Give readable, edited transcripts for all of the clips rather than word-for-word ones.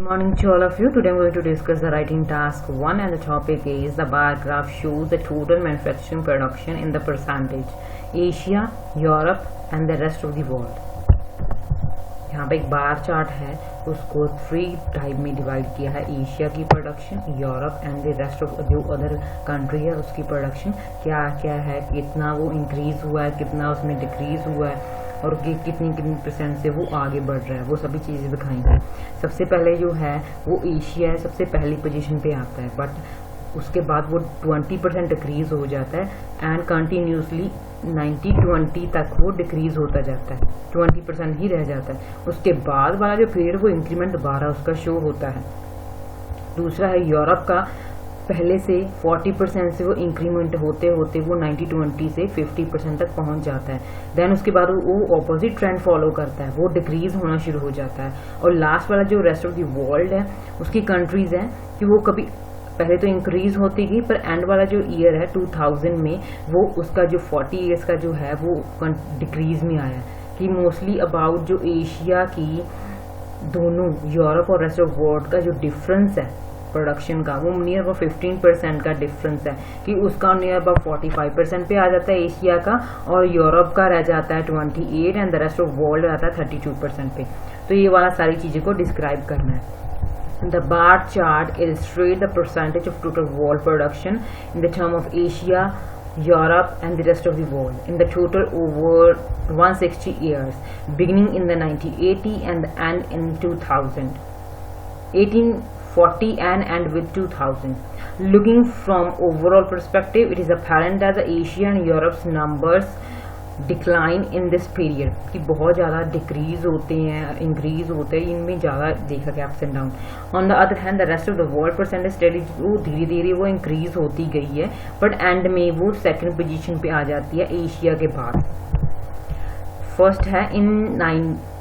Morning to all of you. Today I'm going to discuss the writing task 1 and the topic is the bar graph shows the total manufacturing production in the percentage Asia, Europe and the rest of the world. यहाँ पे एक bar chart है, उसको 3 type में divide किया है। Asia की production, Europe and the rest of जो अदर कंट्री है उसकी प्रोडक्शन क्या क्या है, कितना वो इंक्रीज हुआ है, कितना उसमें डिक्रीज हुआ है और कितनी परसेंट से वो आगे बढ़ रहा है, वो सभी चीज़ें दिखाएंगे। सबसे पहले जो है वो एशिया है, सबसे पहली पोजीशन पे आता है, बट उसके बाद वो 20% डिक्रीज हो जाता है एंड कंटिन्यूसली 90-20 तक वो डिक्रीज होता जाता है, 20% ही रह जाता है। उसके बाद वाला जो पीरियड वो इंक्रीमेंट दोबारा उसका शो होता है। दूसरा है यूरोप का, पहले से 40% से वो इंक्रीमेंट होते होते वो 90-20 से 50% तक पहुंच जाता है। देन उसके बाद वो ऑपोजिट ट्रेंड फॉलो करता है, वो डिक्रीज होना शुरू हो जाता है। और लास्ट वाला जो रेस्ट ऑफ द वर्ल्ड है उसकी कंट्रीज है कि वो कभी पहले तो इंक्रीज होती गई, पर एंड वाला जो ईयर है 2000 में वो उसका जो 40 ईयर्स का जो है वो डिक्रीज में आया कि मोस्टली अबाउट जो एशिया की दोनों यूरोप और रेस्ट ऑफ वर्ल्ड का जो डिफरेंस है प्रोडक्शन का वो नियर अबाउट 15% का डिफरेंस है कि उसका नियर अबाउट 45% पे आ जाता है एशिया का, और यूरोप का रह जाता है 28 and the rest of world रहता है 32% पे। तो ये वाला सारी चीज़ें को डिस्क्राइब करना है। The bar chart illustrates the percentage of total world production in the term of Asia, Europe and the rest of the world in the total over 160 years, beginning in the 1980 and end in 2000. 1840 and end with 2000. Looking from overall perspective, it is apparent that the Asia and Europe's numbers decline in this period कि बहुत ज़्यादा decrease होते हैं, increase होते हैं, इनमें ज़्यादा देखा गया ups and down. On the other hand the rest of the world percentage study वो धीरे धीरे वो इंक्रीज होती गई है, बट एंड में वो सेकंड पोजीशन पे आ जाती है एशिया के बाद। फर्स्ट है इन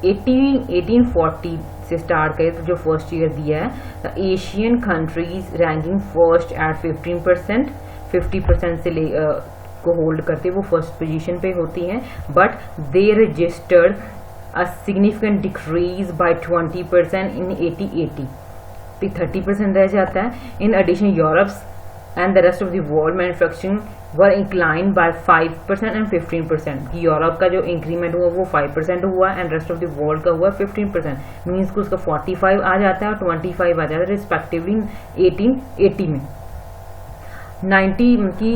1840 से स्टार्ट करें तो जो फर्स्ट ईयर दिया है the Asian countries ranking first at 15%, 50% से ले को होल्ड करते वो फर्स्ट पोजीशन पे होती हैं, but they registered a significant decrease by 20% in 1880, तो 30% रह जाता है। In addition Europe's and the rest of the world manufacturing were incline by 5% and 15%। Europe का जो इंक्रीमेंट हुआ वो 5% हुआ and rest of the world का हुआ 15%, मीन्स को उसका 45 आ जाता है और 25 आ जाता है रिस्पेक्टिवली 1880 में। 90 की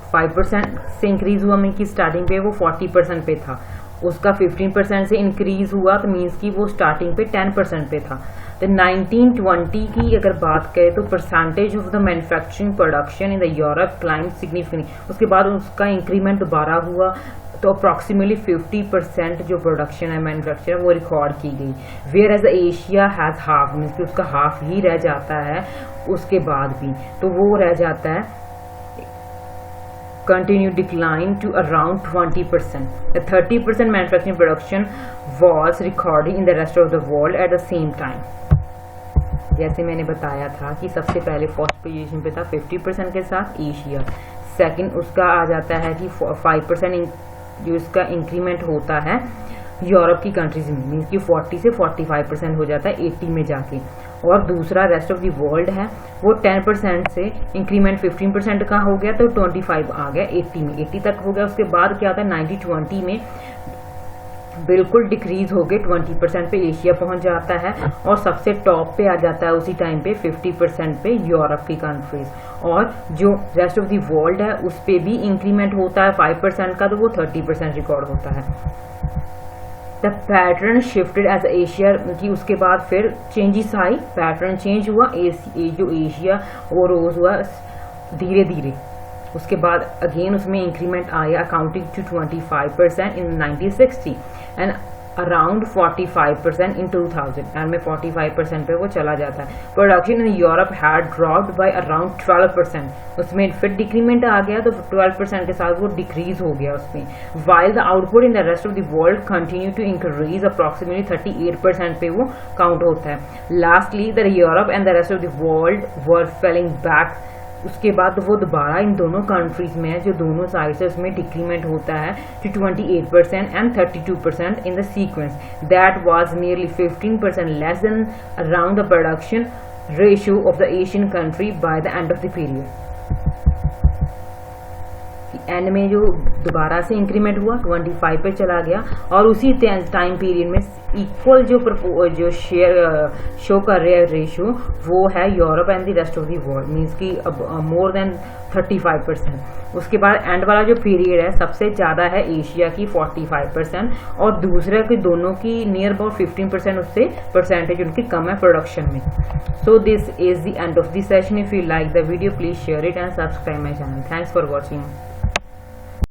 5% से इंक्रीज हुआ, मीन की स्टार्टिंग पे वो 40% पे था, उसका 15% से इंक्रीज हुआ तो मीन्स की वो स्टार्टिंग पे 10% पे था। तो 1920 की अगर बात करें तो percentage of the manufacturing production in the Europe climb significantly, उसके बाद उसका इंक्रीमेंट दोबारा हुआ तो अप्रॉक्सीमेटली 50% जो प्रोडक्शन है मैन्युफैक्चर वो रिकॉर्ड की गई। Whereas Asia has half, means की उसका हाफ ही रह जाता है उसके बाद भी, तो वो रह जाता है continue decline to around 20%. The 30% manufacturing production was recorded in the rest of the world at the same time. जैसे मैंने बताया था कि सबसे पहले फर्स्ट पोजीशन पे था 50% के साथ एशिया, सेकंड उसका आ जाता है कि 5% जो इसका इंक्रीमेंट होता है यूरोप की कंट्रीज में, मीन्स कि 40 से 45% हो जाता है 80 में जाके, और दूसरा रेस्ट ऑफ द वर्ल्ड है वो 10% से इंक्रीमेंट 15% का हो गया तो 25 आ गया 80 में, 80 तक हो गया। उसके बाद क्या होता है 90-20 में बिल्कुल डिक्रीज हो गए 20% पे एशिया पहुंच जाता है, और सबसे टॉप पे आ जाता है उसी टाइम पे 50% पे यूरोप की कंट्रीज, और जो रेस्ट ऑफ द वर्ल्ड है उस पे भी इंक्रीमेंट होता है 5% का तो वो 30% रिकॉर्ड होता है। The pattern shifted as Asia की उसके बाद फिर चेंजेस आई, पैटर्न चेंज हुआ, जो एशिया वो रोज हुआ धीरे धीरे, उसके बाद अगेन उसमें इंक्रीमेंट आया accounting to 25% in 1960 and around 45% in 2000 and में 45% पे वो चला जाता है। Production in Europe had dropped by around 12%, उसमें फिर डिक्रीमेंट आ गया तो 12% के साथ वो डिक्रीज हो गया उसमें, while the output in the rest of the world continue to increase approximately 38% पे वो काउंट होता है। Lastly the Europe and the rest of the world were falling back उसके बाद वो दोबारा इन दोनों कंट्रीज में जो दोनों साइड्स है उसमें डिक्रीमेंट होता है to 28% and 32% in the sequence that was nearly 15% less than around the production ratio of the Asian country by the end of the period. End में जो दोबारा से इंक्रीमेंट हुआ 25 पे चला गया और उसी टाइम पीरियड में इक्वल जो शेयर शो कर रहे हैं रेशियो वो है Europe and the rest of the world, means कि अब मोर देन 35%। उसके बाद एंड वाला जो पीरियड है सबसे ज़्यादा है एशिया की 45% और दूसरे के दोनों की नियर अबाउट 15% उससे परसेंटेज उनकी कम है प्रोडक्शन में। So this is the end of the session. If you like the video please share it and subscribe my channel. Thanks for watching.